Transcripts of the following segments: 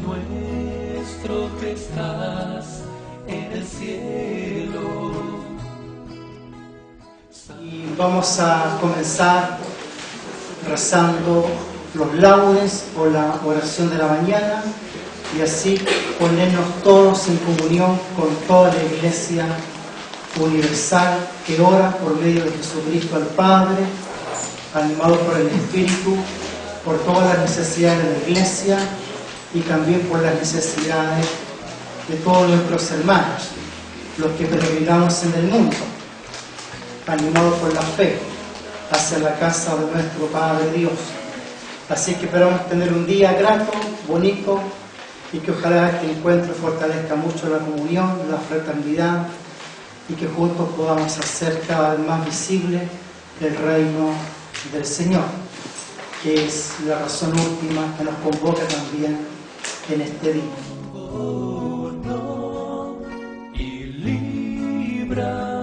nuestro que estás en el cielo. Y vamos a comenzar rezando los laudes o la oración de la mañana y así ponernos todos en comunión con toda la Iglesia universal que ora por medio de Jesucristo al Padre, animado por el Espíritu, por todas las necesidades de la Iglesia y también por las necesidades de todos nuestros hermanos, los que peregrinamos en el mundo, animados por la fe hacia la casa de nuestro Padre Dios. Así que esperamos tener un día grato, bonito, y que ojalá este encuentro fortalezca mucho la comunión, la fraternidad, y que juntos podamos hacer cada vez más visible el reino del Señor, que es la razón última que nos convoca también en este día. Y líbranos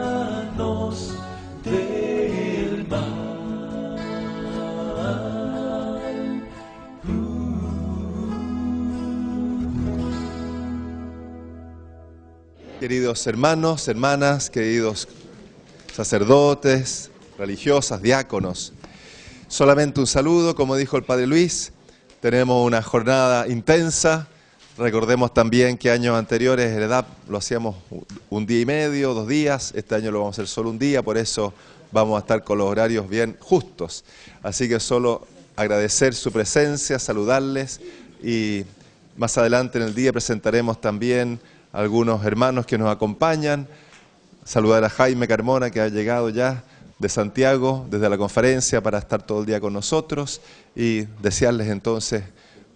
del mal. Queridos hermanos, hermanas, queridos sacerdotes, religiosas, diáconos, solamente un saludo, como dijo el Padre Luis. Tenemos una jornada intensa. Recordemos también que años anteriores el EDAP lo hacíamos un día y medio, 2 días. Este año lo vamos a hacer solo un día, por eso vamos a estar con los horarios bien justos. Así que solo agradecer su presencia, saludarles, y más adelante en el día presentaremos también a algunos hermanos que nos acompañan. Saludar a Jaime Carmona, que ha llegado ya de Santiago desde la conferencia para estar todo el día con nosotros, y desearles entonces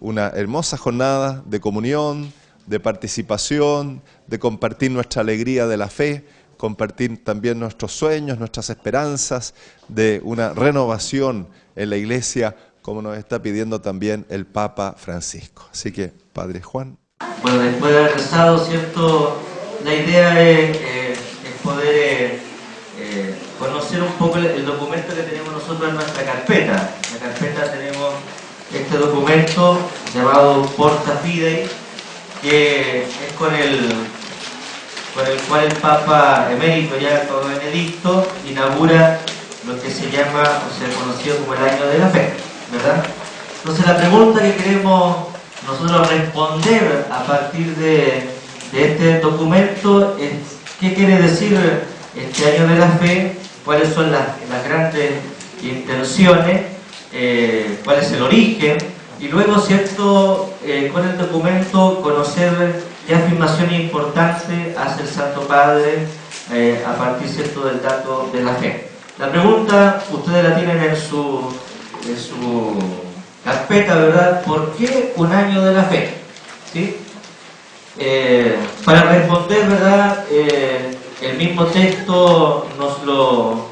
una hermosa jornada de comunión, de participación, de compartir nuestra alegría de la fe, compartir también nuestros sueños, nuestras esperanzas, de una renovación en la Iglesia, como nos está pidiendo también el Papa Francisco. Así que, Padre Juan. Bueno, después de haber rezado, ¿cierto? La idea es poder conocer un poco el documento que tenemos nosotros en nuestra carpeta. En la carpeta tenemos este documento llamado Porta Fidei, que es con el cual el Papa Emérito, ya todo Benedicto, inaugura lo que se llama, o sea, conocido como el Año de la Fe, ¿verdad? Entonces la pregunta que queremos nosotros responder a partir de este documento es: ¿qué quiere decir este Año de la Fe? ¿Cuáles son las grandes intenciones? ¿Cuál es el origen? Y luego, ¿cierto?, con el documento conocer qué afirmaciones importantes hace el Santo Padre a partir, ¿cierto?, del dato de la fe. La pregunta ustedes la tienen en su carpeta, ¿verdad? ¿Por qué un año de la fe? ¿Sí? Para responder, ¿verdad? El mismo texto nos lo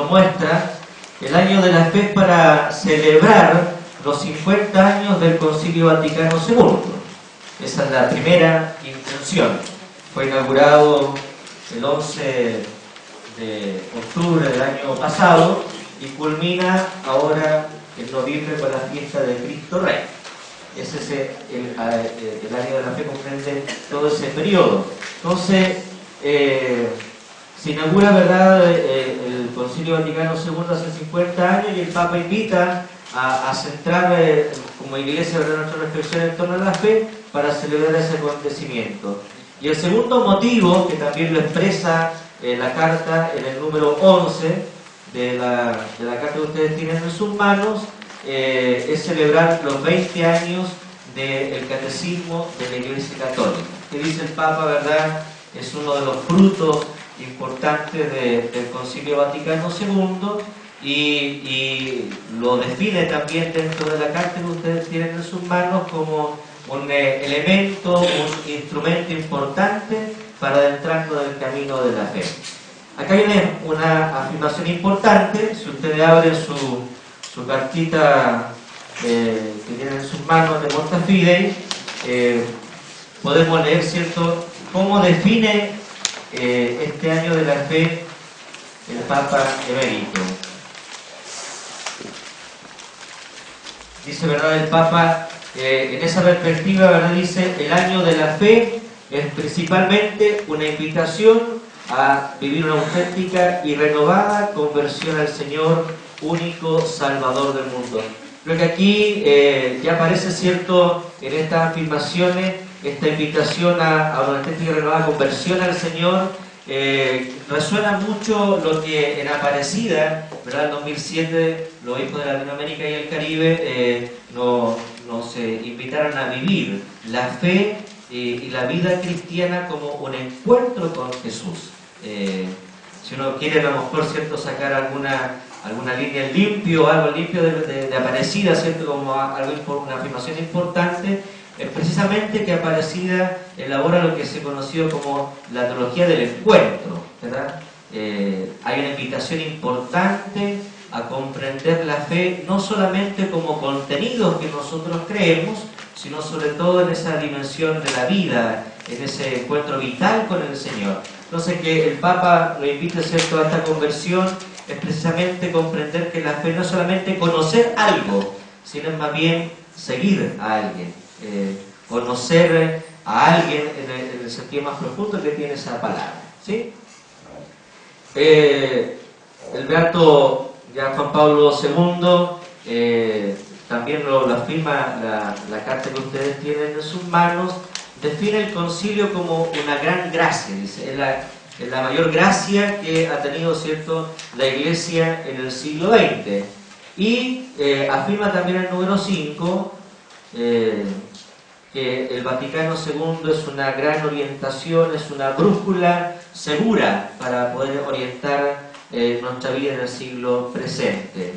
muestra. El año de la fe es para celebrar los 50 años del Concilio Vaticano II. Esa es la primera intención. Fue inaugurado el 11 de octubre del año pasado y culmina ahora en noviembre con la fiesta de Cristo Rey. Ese es el año de la fe, comprende todo ese periodo. Entonces, se inaugura, ¿verdad?, el Concilio Vaticano II hace 50 años, y el Papa invita a centrar como Iglesia, ¿verdad?, nuestra reflexión en torno a la fe para celebrar ese acontecimiento. Y el segundo motivo, que también lo expresa la carta en el número 11 de la carta que ustedes tienen en sus manos, es celebrar los 20 años del Catecismo de la Iglesia Católica, que dice el Papa, ¿verdad?, es uno de los frutos importantes del Concilio Vaticano II, y lo define también dentro de la carta que ustedes tienen en sus manos como un elemento, un instrumento importante para adentrarnos del camino de la fe. Acá viene una afirmación importante. Si ustedes abren su cartita que tienen en sus manos de Porta Fidei, podemos leer, ¿cierto?, cómo define este año de la fe el Papa Emérito. Dice, ¿verdad?, el Papa: En esa perspectiva, ¿verdad? Dice, el año de la fe es principalmente una invitación a vivir una auténtica y renovada conversión al Señor, único Salvador del mundo. Creo que aquí ya aparece, ¿cierto?, en estas afirmaciones, esta invitación a una auténtica y renovada conversión al Señor. Resuena mucho lo que en Aparecida, ¿verdad? En 2007, los obispos de Latinoamérica y el Caribe nos invitaron a vivir la fe y la vida cristiana como un encuentro con Jesús. Si uno quiere a lo mejor, ¿cierto?, sacar alguna línea limpio, algo limpio de Aparecida, ¿cierto?, como una afirmación importante, es precisamente que Aparecida elabora lo que se conoció como la teología del encuentro, ¿verdad? Hay una invitación importante a comprender la fe no solamente como contenidos que nosotros creemos, sino sobre todo en esa dimensión de la vida, en ese encuentro vital con el Señor. Entonces, que el Papa lo invite, ¿cierto?, a esta conversión es precisamente comprender que la fe no es solamente conocer algo, sino es más bien seguir a alguien, conocer a alguien en el sentido más profundo que tiene esa palabra, ¿sí? El beato ya Juan Pablo II también lo afirma la carta que ustedes tienen en sus manos, define el concilio como una gran gracia, dice, es la mayor gracia que ha tenido, ¿cierto?, la Iglesia en el siglo XX. Y afirma también el número 5 que el Vaticano II es una gran orientación, es una brújula segura para poder orientar nuestra vida en el siglo presente.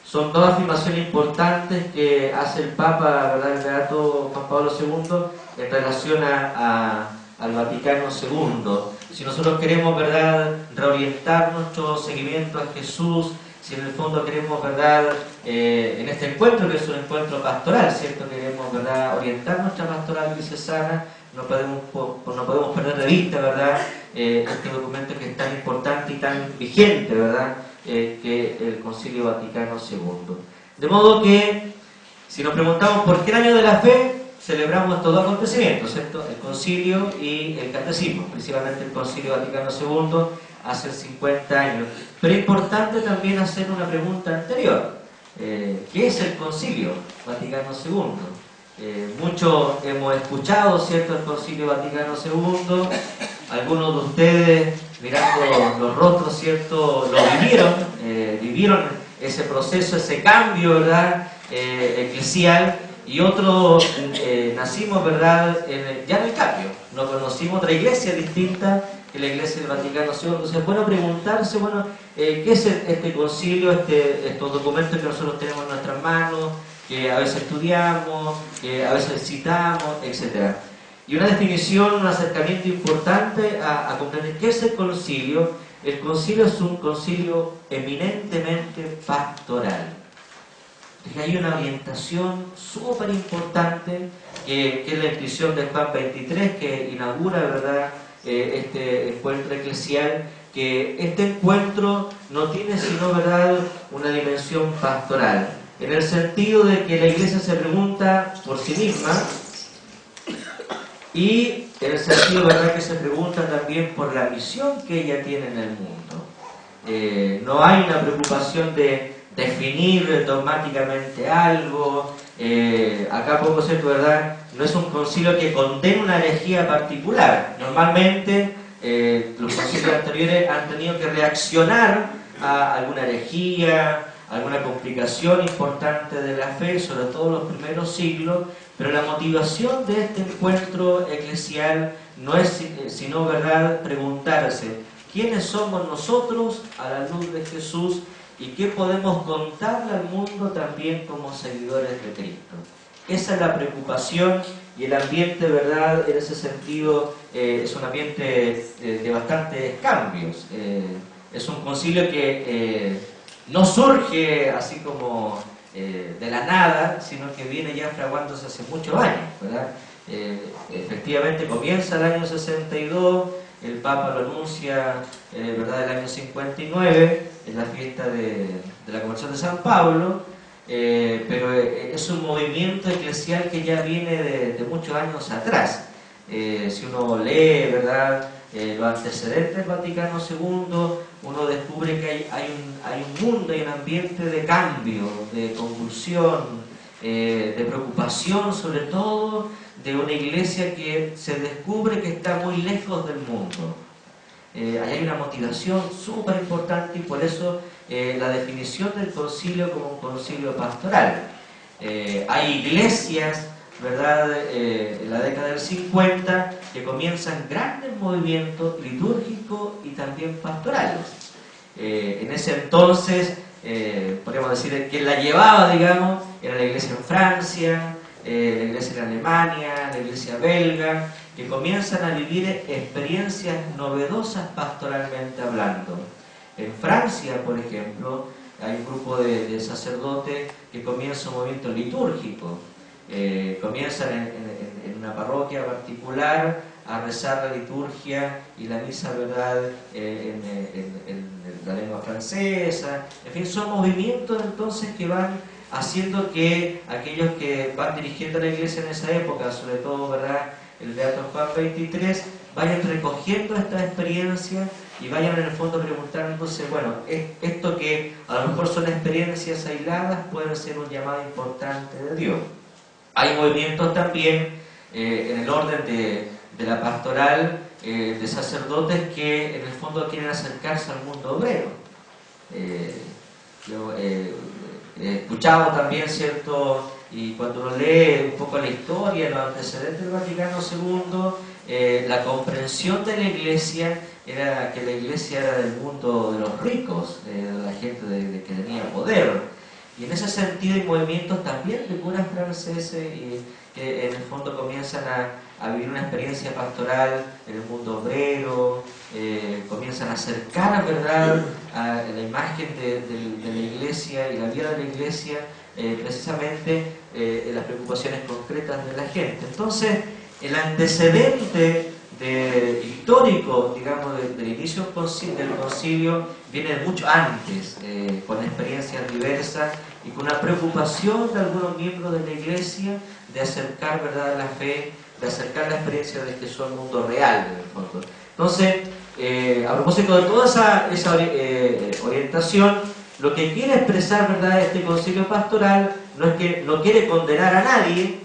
Son dos afirmaciones importantes que hace el Papa, ¿verdad?, el beato Juan Pablo II, en relación al Vaticano II. Si nosotros queremos, ¿verdad?, reorientar nuestro seguimiento a Jesús, si en el fondo queremos, ¿verdad?, en este encuentro, que es un encuentro pastoral, ¿cierto?, queremos, ¿verdad?, orientar nuestra pastoral diocesana, no podemos perder de vista, ¿verdad?, este documento que es tan importante y tan vigente, ¿verdad?, que el Concilio Vaticano II. De modo que, si nos preguntamos por qué el año de la fe, celebramos estos dos acontecimientos, ¿cierto?, el concilio y el catecismo, principalmente el Concilio Vaticano II, hace 50 años. Pero es importante también hacer una pregunta anterior. ¿Qué es el Concilio Vaticano II? Muchos hemos escuchado, ¿cierto?, el Concilio Vaticano II. Algunos de ustedes, mirando los rostros, ¿cierto?, lo vivieron ese proceso, ese cambio, ¿verdad?, eclesial. Y otros nacimos, ¿verdad?, ya en el cambio. No conocimos otra iglesia distinta que la iglesia del Vaticano II. Entonces es bueno preguntarse, ¿qué es este concilio, estos documentos que nosotros tenemos en nuestras manos, que a veces estudiamos, que a veces citamos, etc. Y una definición, un acercamiento importante a comprender qué es el concilio. El concilio es un concilio eminentemente pastoral. Hay una orientación súper importante, que es la inscripción de Juan 23, que inaugura, ¿verdad?, este encuentro eclesial, que este encuentro no tiene sino, ¿verdad?, una dimensión pastoral, en el sentido de que la Iglesia se pregunta por sí misma, y en el sentido, ¿verdad?, que se pregunta también por la misión que ella tiene en el mundo. No hay una preocupación de definir dogmáticamente algo. Acá podemos decir, ¿verdad?, no es un concilio que condene una herejía particular. Normalmente los concilios anteriores han tenido que reaccionar a alguna herejía, alguna complicación importante de la fe, sobre todo en los primeros siglos, pero la motivación de este encuentro eclesial no es sino, ¿verdad?, preguntarse quiénes somos nosotros a la luz de Jesús y qué podemos contarle al mundo también como seguidores de Cristo. Esa es la preocupación, y el ambiente, ¿verdad?, en ese sentido es un ambiente de bastantes cambios. Es un concilio que no surge así como de la nada, sino que viene ya fraguándose hace muchos años, ¿verdad? Efectivamente comienza el año 62, el Papa lo anuncia, ¿verdad?, el año 59, en la fiesta de la Conversión de San Pablo, pero es un movimiento eclesial que ya viene de muchos años atrás. Si uno lee, ¿verdad?, los antecedentes del Vaticano II, uno descubre que hay un mundo, hay un ambiente de cambio, de convulsión, de preocupación, sobre todo de una iglesia que se descubre que está muy lejos del mundo. Hay una motivación súper importante y por eso la definición del concilio como un concilio pastoral. Hay iglesias, ¿verdad?, en la década del 50 que comienzan grandes movimientos litúrgicos y también pastorales. En ese entonces, podríamos decir que la llevaba, digamos, era la iglesia en Francia, la iglesia en Alemania, la iglesia belga, que comienzan a vivir experiencias novedosas pastoralmente hablando. En Francia, por ejemplo, hay un grupo de sacerdotes que comienza un movimiento litúrgico. Comienzan en una parroquia particular a rezar la liturgia y la misa, ¿verdad?, en la lengua francesa. En fin, son movimientos entonces que van haciendo que aquellos que van dirigiendo la iglesia en esa época, sobre todo, ¿verdad?, el beato Juan XXIII, vayan recogiendo esta experiencia y vayan en el fondo preguntándose, bueno, esto que a lo mejor son experiencias aisladas puede ser un llamado importante de Dios. Hay movimientos también en el orden de la pastoral de sacerdotes que en el fondo quieren acercarse al mundo obrero. Yo he escuchado también, ¿cierto?, y cuando uno lee un poco la historia, los antecedentes del Vaticano II, la comprensión de la Iglesia era que la Iglesia era del mundo de los ricos, de la gente que tenía poder. Y en ese sentido hay movimientos también de curas franceses que en el fondo comienzan a vivir una experiencia pastoral en el mundo obrero, comienzan a acercar, ¿verdad?, a la imagen de la Iglesia y la vida de la Iglesia, precisamente en las preocupaciones concretas de la gente. Entonces, el antecedente histórico, digamos, del inicio del concilio viene de mucho antes, con experiencias diversas y con una preocupación de algunos miembros de la Iglesia de acercar, ¿verdad?, la fe, de acercar la experiencia de Jesús al mundo real, en el fondo. Entonces, a propósito de toda esa orientación, lo que quiere expresar, ¿verdad?, este concilio pastoral no es que no quiere condenar a nadie,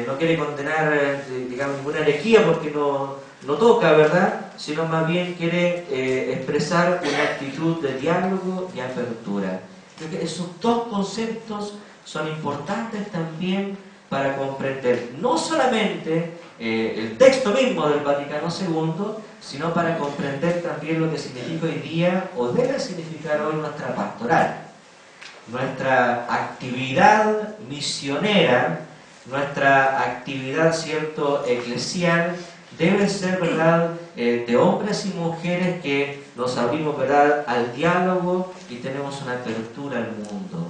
no quiere condenar, digamos, ninguna herejía porque no toca, ¿verdad?, sino más bien quiere expresar una actitud de diálogo y apertura. Creo que esos dos conceptos son importantes también para comprender no solamente el texto mismo del Vaticano II, sino para comprender también lo que significa hoy día o debe significar hoy nuestra pastoral, nuestra actividad misionera, nuestra actividad, ¿cierto?, eclesial, debe ser, ¿verdad?, de hombres y mujeres que nos abrimos, ¿verdad?, al diálogo y tenemos una apertura al mundo.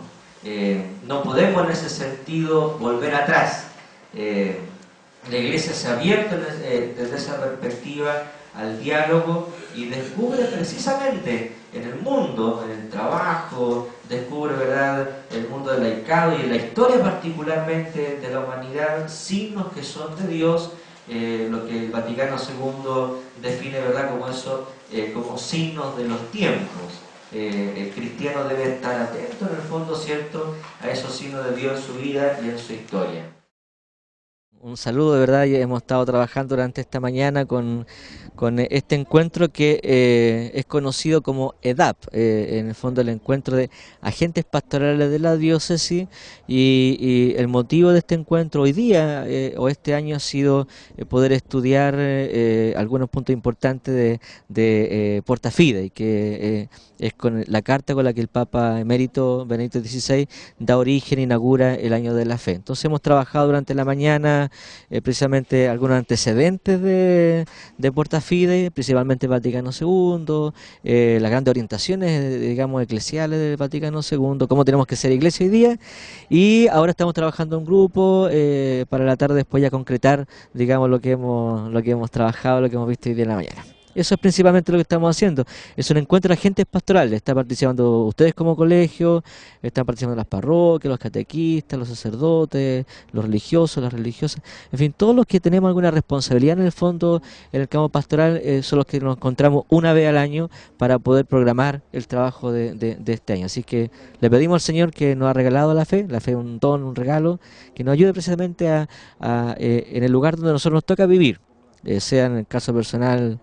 No podemos en ese sentido volver atrás. La Iglesia se ha abierto desde esa perspectiva al diálogo y descubre precisamente en el mundo, en el trabajo, descubre, ¿verdad?, el mundo del laicado y en la historia particularmente de la humanidad, signos que son de Dios, lo que el Vaticano II define, ¿verdad?, como eso, como signos de los tiempos. El cristiano debe estar atento en el fondo, ¿cierto?, a esos signos de Dios en su vida y en su historia. Un saludo, de verdad, ya hemos estado trabajando durante esta mañana con este encuentro que es conocido como EDAP, en el fondo el encuentro de agentes pastorales de la diócesis, y el motivo de este encuentro hoy día o este año ha sido poder estudiar algunos puntos importantes de Porta Fidei, que es con la carta con la que el Papa emérito Benedicto XVI da origen, inaugura el año de la fe. Entonces hemos trabajado durante la mañana precisamente algunos antecedentes de Porta Fidei, principalmente Vaticano II, las grandes orientaciones, digamos, eclesiales del Vaticano II, cómo tenemos que ser iglesia hoy día, y ahora estamos trabajando en grupo para la tarde después ya concretar, digamos, lo que hemos trabajado, lo que hemos visto hoy día en la mañana. Eso es principalmente lo que estamos haciendo. Es un encuentro de agentes pastorales. Están participando ustedes como colegio, están participando las parroquias, los catequistas, los sacerdotes, los religiosos, las religiosas. En fin, todos los que tenemos alguna responsabilidad en el fondo en el campo pastoral son los que nos encontramos una vez al año para poder programar el trabajo de este año. Así que le pedimos al Señor que nos ha regalado la fe es un don, un regalo, que nos ayude precisamente en el lugar donde nosotros nos toca vivir, sea en el caso personal,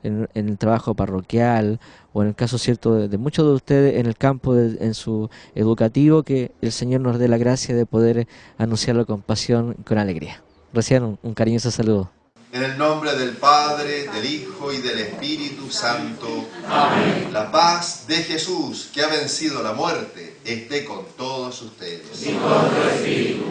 en el trabajo parroquial o en el caso cierto de muchos de ustedes en el campo, en su educativo, que el Señor nos dé la gracia de poder anunciarlo con pasión y con alegría. Recién un cariñoso saludo. En el nombre del Padre, del Hijo y del Espíritu Santo. Amén. La paz de Jesús, que ha vencido la muerte, esté con todos ustedes. Y con tu espíritu.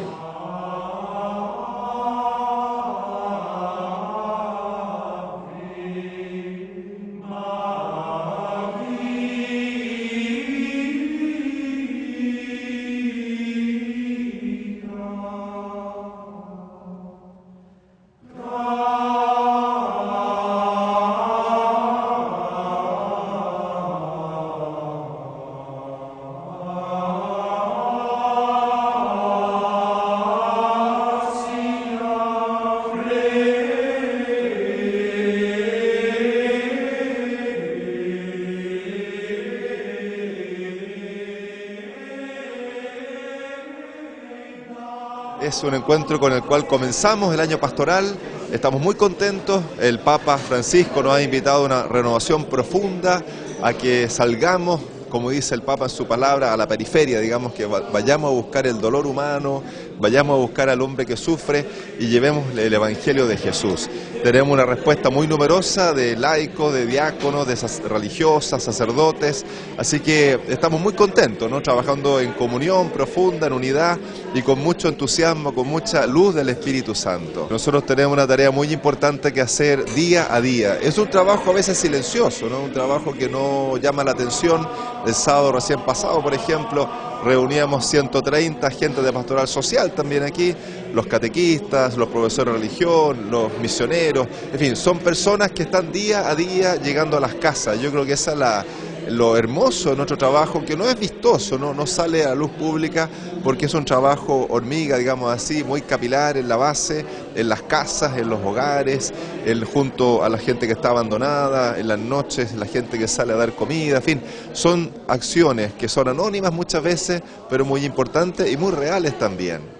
Es un encuentro con el cual comenzamos el año pastoral. Estamos muy contentos. El Papa Francisco nos ha invitado a una renovación profunda, a que salgamos, como dice el Papa en su palabra, a la periferia, digamos, que vayamos a buscar el dolor humano, vayamos a buscar al hombre que sufre y llevemos el Evangelio de Jesús. Tenemos una respuesta muy numerosa de laicos, de diáconos, de religiosas, sacerdotes, así que estamos muy contentos, ¿no? Trabajando en comunión profunda, en unidad y con mucho entusiasmo, con mucha luz del Espíritu Santo. Nosotros tenemos una tarea muy importante que hacer día a día. Es un trabajo a veces silencioso, ¿no? Un trabajo que no llama la atención. El sábado recién pasado, por ejemplo, reuníamos 130 agentes de pastoral social también aquí, los catequistas, los profesores de religión, los misioneros, en fin, son personas que están día a día llegando a las casas. Yo creo que esa es lo hermoso de nuestro trabajo, que no es vistoso, no sale a la luz pública, porque es un trabajo hormiga, digamos así, muy capilar en la base, en las casas, en los hogares, junto a la gente que está abandonada, en las noches, la gente que sale a dar comida, en fin, son acciones que son anónimas muchas veces, pero muy importantes y muy reales también.